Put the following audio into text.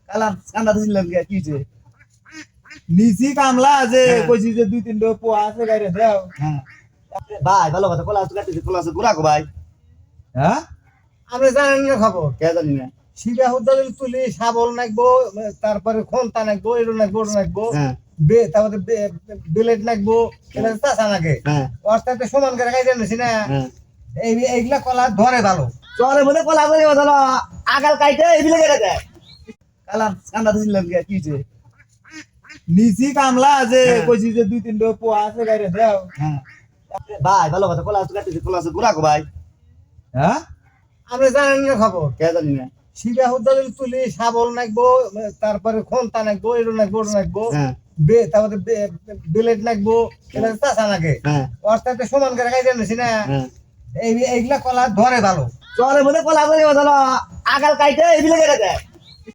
কালাম কান্দা দিছিলেন কি হইছে? নিচি কামলা যে কইছি যে দুই তিনটা পোয়া আছে গাইরে দাও। হ্যাঁ ভাই ভালো কথা কলা কাটতেছি কলা গুড়া গো ভাই। হ্যাঁ আপনি জানেন না খবর কে জানি না। শিবা হুদালিল তুলি শাবল নাকবো, তারপরে খন্তা নাকবো, এড়ো নাকবো, ওড়ো নাকবো, হ্যাঁ তারপরে বেলেট নাকবো, এটা চাষা নাকে হ্যাঁ অর্থাৎ সমান করে খাই জানিস না। হ্যাঁ এইগুলা কলা ধরে ভালো। চলে মধ্যে কলা করে ধরো আগাল কাইটে এবিলে কেটে দেয়। কালাম কান্দা দিছিলেন কি হইছে? নিচি কামলা যে কইছি যে দুই তিনটা পোয়া আছে গাইরে দাও। হ্যাঁ ভাই ভালো কথা কলা কাটতেছি কলা গুড়া গো ভাই। হ্যাঁ আপনি জানেন না খবর কে জানি না। শিবা হুদালিল তুলি শাবল নাকবো, তারপরে খন্তা নাকবো, এড়ো নাকবো, ওড়ো নাকবো, হ্যাঁ তারপরে বেলেট নাকবো, এটা চাষা নাকে হ্যাঁ অর্থাৎ সমান করে খাই জানিস না। হ্যাঁ এইগুলা কলা ধরে ভালো। চলে মধ্যে কলা করে ধরো আগাল কাইটে এবিলে কেটে দেয়।